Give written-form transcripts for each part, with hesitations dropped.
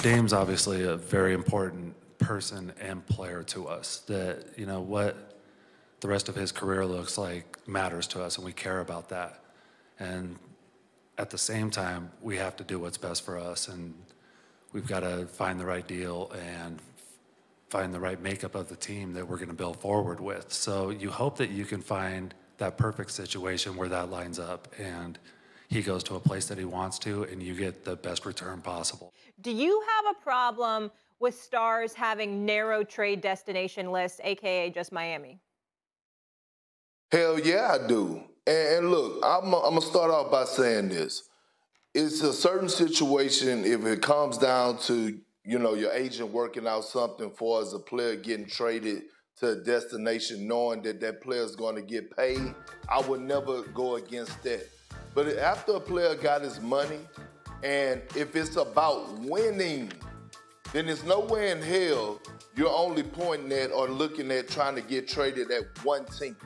Dame's obviously a very important person and player to us. That, you know, what the rest of his career looks like matters to us, and we care about that. And at the same time, we have to do what's best for us, and we've got to find the right deal and find the right makeup of the team that we're going to build forward with. So you hope that you can find that perfect situation where that lines up and he goes to a place that he wants to and you get the best return possible. Do you have a problem with stars having narrow trade destination lists, AKA just Miami? Hell yeah, I do. And look, I'm going to start off by saying this. It's a certain situation if it comes down to, you know, your agent working out something for as a player getting traded to a destination knowing that that player is going to get paid. I would never go against that. But after a player got his money, and if it's about winning, then there's no way in hell you're only pointing at or looking at trying to get traded at one team.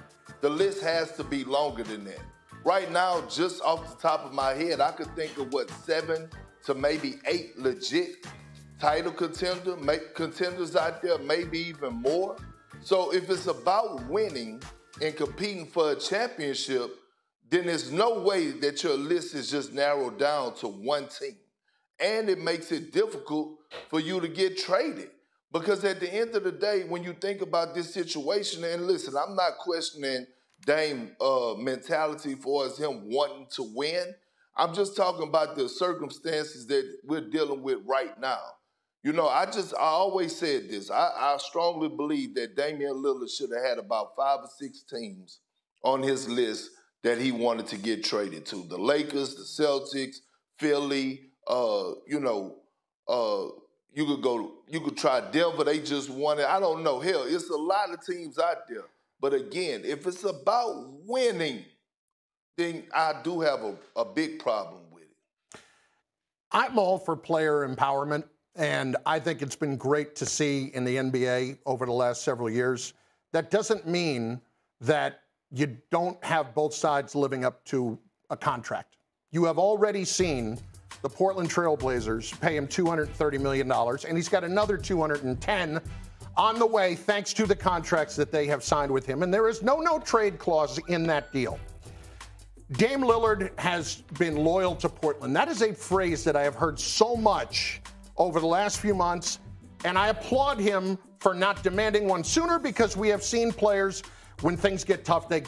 The list has to be longer than that. Right now, just off the top of my head, I could think of, 7 to maybe 8 legit title contenders out there, maybe even more. So if it's about winning and competing for a championship, then there's no way that your list is just narrowed down to one team. And it makes it difficult for you to get traded. Because at the end of the day, when you think about this situation, and listen, I'm not questioning Dame's mentality for us, him wanting to win. I'm just talking about the circumstances that we're dealing with right now. You know, I always said this. I strongly believe that Damian Lillard should have had about 5 or 6 teams on his list that he wanted to get traded to. The Lakers, the Celtics, Philly, you could try Denver. They just won it. I don't know. Hell, it's a lot of teams out there. But again, if it's about winning, then I do have a big problem with it. I'm all for player empowerment, and I think it's been great to see in the NBA over the last several years. That doesn't mean that you don't have both sides living up to a contract. You have already seen the Portland Trail Blazers pay him $230 million, and he's got another $210 on the way thanks to the contracts that they have signed with him. And there is no trade clause in that deal. Dame Lillard has been loyal to Portland. That is a phrase that I have heard so much over the last few months, and I applaud him for not demanding one sooner, because we have seen players, when things get tough, they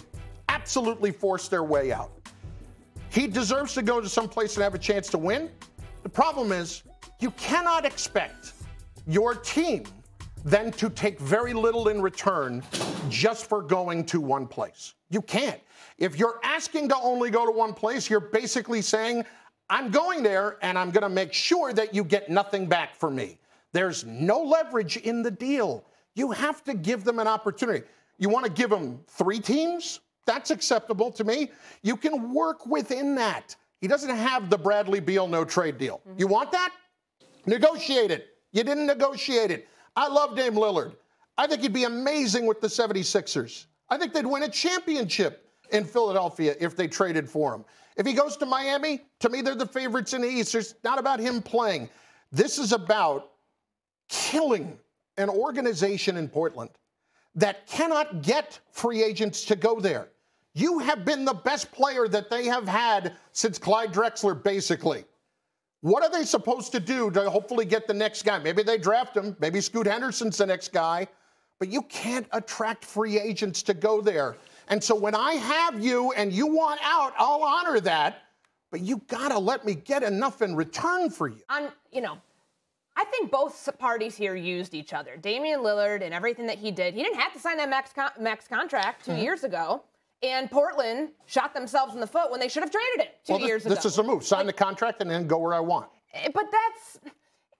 absolutely force their way out. He deserves to go to some place and have a chance to win. The problem is, you cannot expect your team then to take very little in return just for going to one place. You can't. If you're asking to only go to one place, you're basically saying, I'm going there and I'm going to make sure that you get nothing back for me. There's no leverage in the deal. You have to give them an opportunity. You want to give them 3 teams? That's acceptable to me. You can work within that. He doesn't have the Bradley Beal no-trade deal. You want that? Negotiate it. You didn't negotiate it. I love Dame Lillard. I think he'd be amazing with the 76ers. I think they'd win a championship in Philadelphia if they traded for him. If he goes to Miami, to me, they're the favorites in the East. It's not about him playing. This is about killing an organization in Portland that cannot get free agents to go there. You have been the best player that they have had since Clyde Drexler, basically. What are they supposed to do to hopefully get the next guy? Maybe they draft him. Maybe Scoot Henderson's the next guy. But you can't attract free agents to go there. And so when I have you and you want out, I'll honor that. But you got to let me get enough in return for you. I think both parties here used each other. Damian Lillard and everything that he did, he didn't have to sign that max contract 2 years ago. And Portland shot themselves in the foot when they should have traded it 2 years ago. This is a move. Sign the contract and then go where I want. But that's,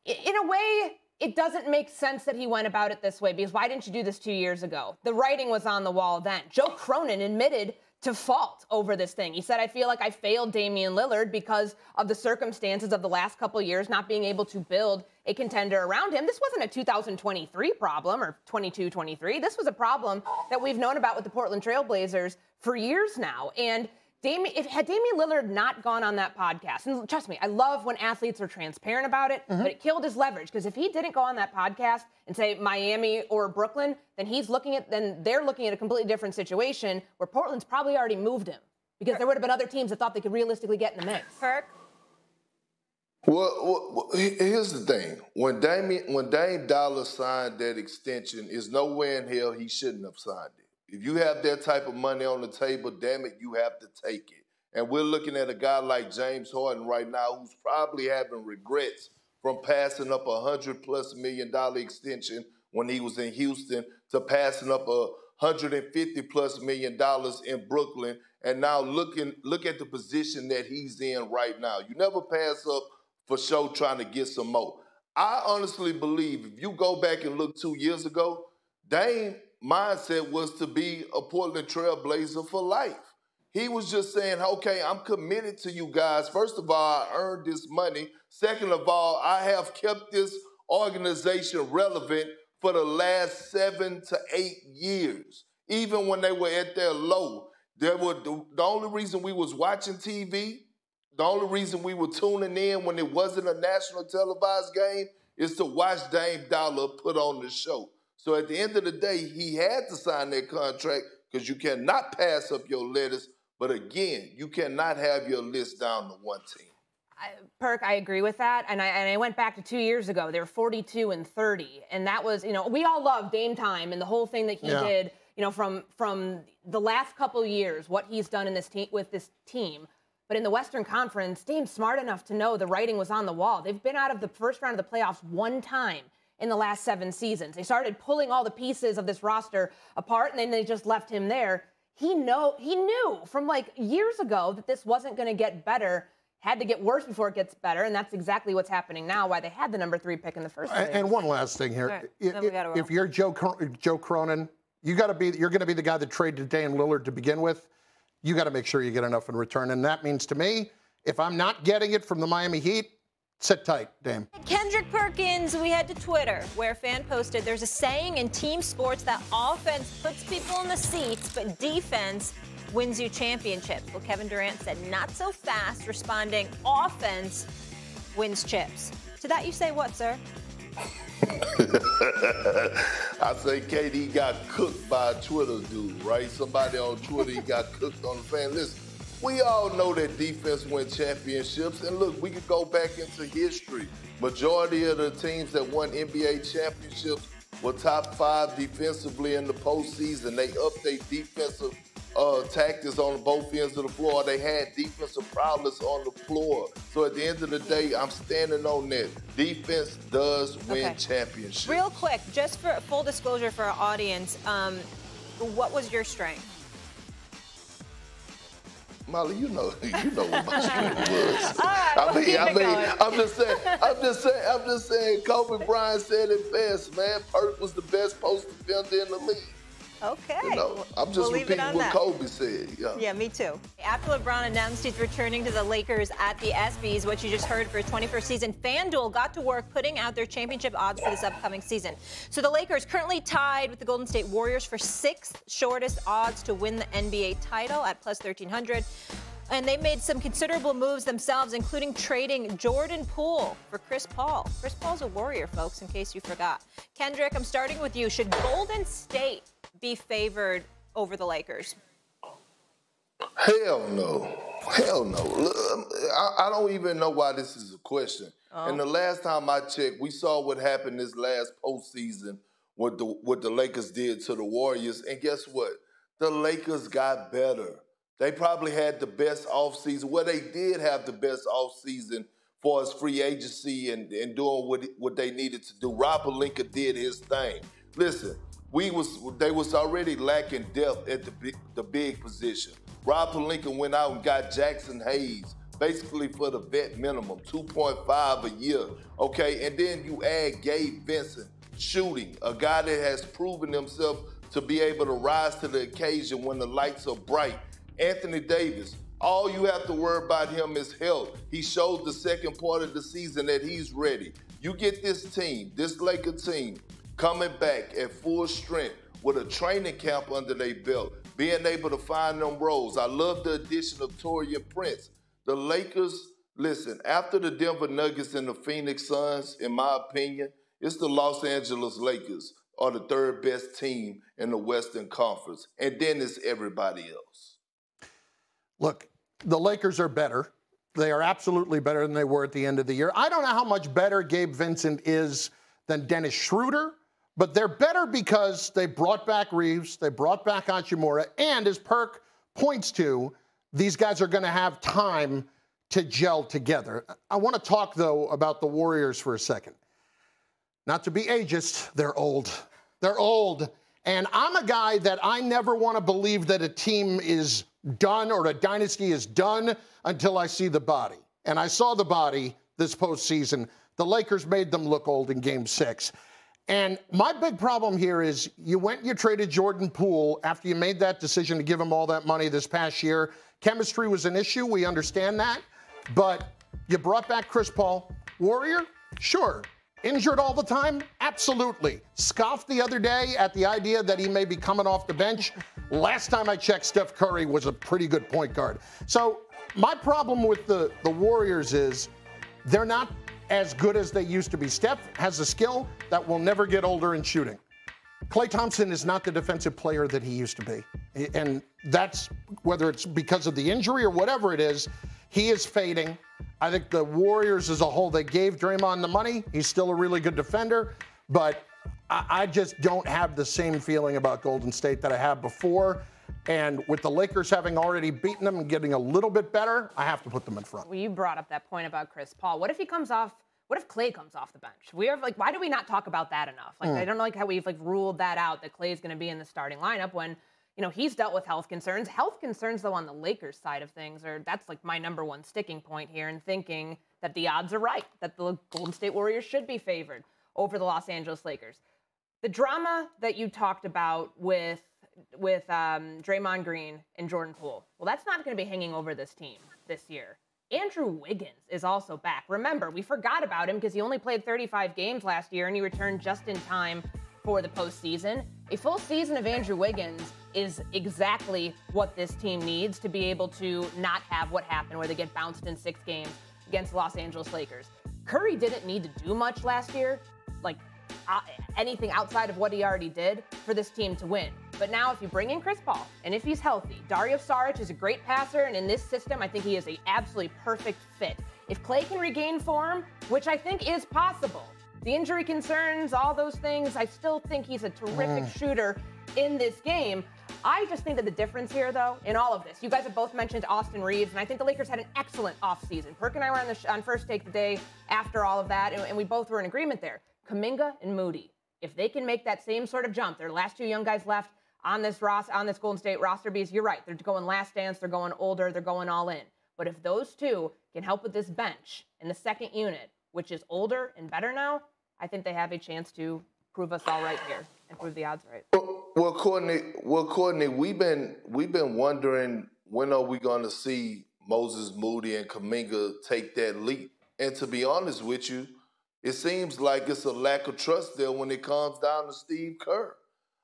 in a way, it doesn't make sense that he went about it this way, because why didn't you do this 2 years ago? The writing was on the wall then. Joe Cronin admitted to fault over this thing. He said, I feel like I failed Damian Lillard because of the circumstances of the last couple of years not being able to build a contender around him. This wasn't a 2023 problem or 22-23. This was a problem that we've known about with the Portland Trail Blazers for years now. And Had Damian Lillard not gone on that podcast, and trust me, I love when athletes are transparent about it, but it killed his leverage, because if he didn't go on that podcast and say Miami or Brooklyn, then they're looking at a completely different situation where Portland's probably already moved him, because there would have been other teams that thought they could realistically get in the mix. Perk? Well, here's the thing. When Dame Dollar signed that extension, there's no way in hell he shouldn't have signed it. If you have that type of money on the table, damn it, you have to take it. And we're looking at a guy like James Harden right now who's probably having regrets from passing up $100+ million extension when he was in Houston to passing up $150+ million in Brooklyn. And now look at the position that he's in right now. You never pass up for sure trying to get some more. I honestly believe if you go back and look 2 years ago, Dame mindset was to be a Portland Trailblazer for life. He was just saying, okay, I'm committed to you guys. First of all, I earned this money. Second of all, I have kept this organization relevant for the last 7 to 8 years. Even when they were at their low, the only reason we was watching TV, the only reason we were tuning in when it wasn't a national televised game is to watch Dame Dollar put on the show. So at the end of the day, he had to sign that contract because you cannot pass up your lettuce. But again, you cannot have your list down to one team. Perk, I agree with that. And I went back to 2 years ago. They were 42-30. And that was, we all love Dame time and the whole thing that he did, from the last couple years, what he's done in with this team. But in the Western Conference, Dame's smart enough to know the writing was on the wall. They've been out of the first round of the playoffs one time in the last 7 seasons. They started pulling all the pieces of this roster apart, and then they just left him there. He knew from like years ago that this wasn't going to get better, had to get worse before it gets better, and that's exactly what's happening now, why they had the number 3 pick in the first place. And one last thing here. Right. If you're Joe Cronin, you're going to be the guy that traded Damian Lillard to begin with. You got to make sure you get enough in return. And that means to me, if I'm not getting it from the Miami Heat, sit tight, Dame. Kendrick Perkins, we head to Twitter, where a fan posted, there's a saying in team sports that offense puts people in the seats, but defense wins you championships. Well, Kevin Durant said, not so fast, responding, offense wins chips. To that you say what, sir? I say KD got cooked by a Twitter dude, right? Somebody on Twitter, he got cooked on the fan. Listen, we all know that defense wins championships. And look, we could go back into history. Majority of the teams that won NBA championships were top 5 defensively in the postseason. They upped their defensive tactics on both ends of the floor. They had defensive prowess on the floor. So at the end of the day, I'm standing on that. Defense does win championships. Real quick, just for full disclosure for our audience, what was your strength? Molly, you know what my strength was. All right, I'm just saying, Kobe Bryant said it best, man. Perk was the best post defender in the league. Okay. I'm just repeating what Kobe said. Yeah, me too. After LeBron announced he's returning to the Lakers at the ESPYs, what you just heard for his 21st season, FanDuel got to work putting out their championship odds for this upcoming season. So the Lakers currently tied with the Golden State Warriors for 6th shortest odds to win the NBA title at plus 1,300. And they made some considerable moves themselves, including trading Jordan Poole for Chris Paul. Chris Paul's a Warrior, folks, in case you forgot. Kendrick, I'm starting with you. Should Golden State be favored over the Lakers? Hell no. Hell no. I don't even know why this is a question. And the last time I checked, we saw what happened this last postseason, what the Lakers did to the Warriors. And guess what? The Lakers got better. They probably had the best offseason. Well, they did have the best offseason for his free agency and doing what they needed to do. Rob Pelinka did his thing. Listen, they was already lacking depth at the big position. Rob Pelinka went out and got Jackson Hayes, basically for the vet minimum, 2.5 a year. Okay, and then you add Gabe Vincent, shooting, a guy that has proven himself to be able to rise to the occasion when the lights are bright. Anthony Davis, all you have to worry about him is health. He showed the second part of the season that he's ready. You get this team, this Laker team, coming back at full strength with a training camp under their belt, being able to find them roles. I love the addition of Taurean Prince. The Lakers, listen, after the Denver Nuggets and the Phoenix Suns, in my opinion, it's the Los Angeles Lakers are the third best team in the Western Conference. And then it's everybody else. Look, the Lakers are better. They are absolutely better than they were at the end of the year. I don't know how much better Gabe Vincent is than Dennis Schroeder, but they're better because they brought back Reeves, they brought back Hachimura, and as Perk points to, these guys are going to have time to gel together. I want to talk, though, about the Warriors for a second. Not to be ageist, they're old. They're old. And I'm a guy that I never want to believe that a team is done or a dynasty is done until I see the body. And I saw the body this postseason. The Lakers made them look old in Game 6. And my big problem here is you went and you traded Jordan Poole after you made that decision to give him all that money this past year. Chemistry was an issue. We understand that. But you brought back Chris Paul. Warrior? Sure. Injured all the time? Absolutely. Scoffed the other day at the idea that he may be coming off the bench. Last time I checked, Steph Curry was a pretty good point guard. So my problem with the Warriors is they're not as good as they used to be. Steph has a skill that will never get older in shooting. Klay Thompson is not the defensive player that he used to be. And that's, whether it's because of the injury or whatever it is, he is fading. I think the Warriors as a whole, they gave Draymond the money. He's still a really good defender. But I just don't have the same feeling about Golden State that I have before. And with the Lakers having already beaten them and getting a little bit better, I have to put them in front. Well, you brought up that point about Chris Paul. What if he comes off? What if Klay comes off the bench? We are like, why do we not talk about that enough? Like, I don't like how we've like ruled that out that Klay is going to be in the starting lineup when, you know, he's dealt with health concerns. Health concerns, though, on the Lakers side of things that's like my number one sticking point here in thinking that the odds are right, that the Golden State Warriors should be favored over the Los Angeles Lakers. The drama that you talked about with Draymond Green and Jordan Poole, well, that's not going to be hanging over this team this year. Andrew Wiggins is also back. Remember, we forgot about him because he only played 35 games last year and he returned just in time for the postseason. A full season of Andrew Wiggins is exactly what this team needs to be able to not have what happened where they get bounced in 6 games against the Los Angeles Lakers. Curry didn't need to do much last year, like anything outside of what he already did for this team to win. But now if you bring in Chris Paul, and if he's healthy, Dario Saric is a great passer, and in this system, I think he is a absolutely perfect fit. If Klay can regain form, which I think is possible, the injury concerns, all those things, I still think he's a terrific shooter in this game. I just think that the difference here, though, in all of this, you guys have both mentioned Austin Reeves, and I think the Lakers had an excellent offseason. Perk and I were on First Take the day after all of that, and we both were in agreement there. Kuminga and Moody, if they can make that same sort of jump, they're the last 2 young guys left on this Golden State roster, because you're right, they're going last dance, they're going older, they're going all in. But if those two can help with this bench in the second unit, which is older and better now, I think they have a chance to prove us all right here and prove the odds right. Well, Courtney, we've been wondering when are we going to see Moses Moody and Kuminga take that leap. And to be honest with you, it seems like it's a lack of trust there when it comes down to Steve Kerr.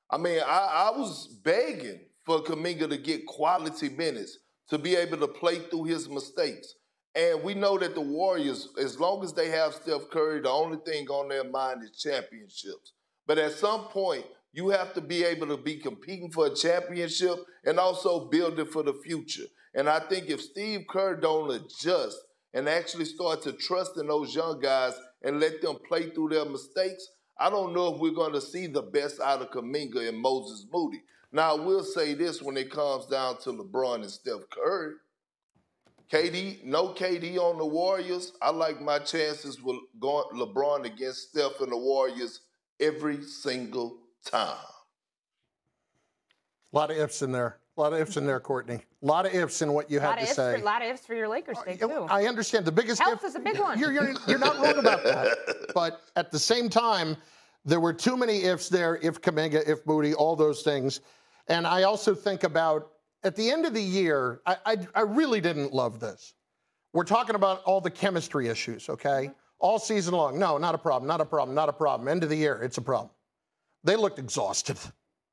I mean, I was begging for Kuminga to get quality minutes to be able to play through his mistakes. And we know that the Warriors, as long as they have Steph Curry, the only thing on their mind is championships. But at some point, you have to be able to be competing for a championship and also build it for the future. And I think if Steve Kerr don't adjust and actually start to trust in those young guys and let them play through their mistakes, I don't know if we're going to see the best out of Kuminga and Moses Moody. Now, I will say this when it comes down to LeBron and Steph Curry. No KD on the Warriors. I like my chances with going LeBron against Steph and the Warriors every single time. A lot of ifs in there. A lot of ifs in there, Courtney. A lot of ifs in what you had to say. A lot of ifs for your Lakers day, too. I understand. The biggest Health is a big one. You're not wrong about that. But at the same time, there were too many ifs there, if Kuminga, if Moody, all those things. And I also think about, at the end of the year, I really didn't love this. We're talking about all the chemistry issues, okay? All season long. No, not a problem, not a problem, not a problem. End of the year, it's a problem. They looked exhausted.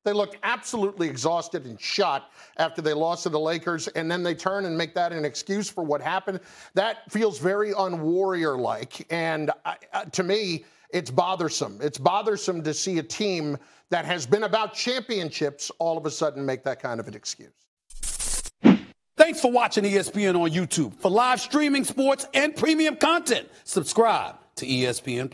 They look absolutely exhausted and shot after they lost to the Lakers, and then they turn and make that an excuse for what happened. That feels very un-Warrior-like, and to me, it's bothersome. It's bothersome to see a team that has been about championships all of a sudden make that kind of an excuse. Thanks for watching ESPN on YouTube. For live streaming, sports, and premium content, subscribe to ESPN+.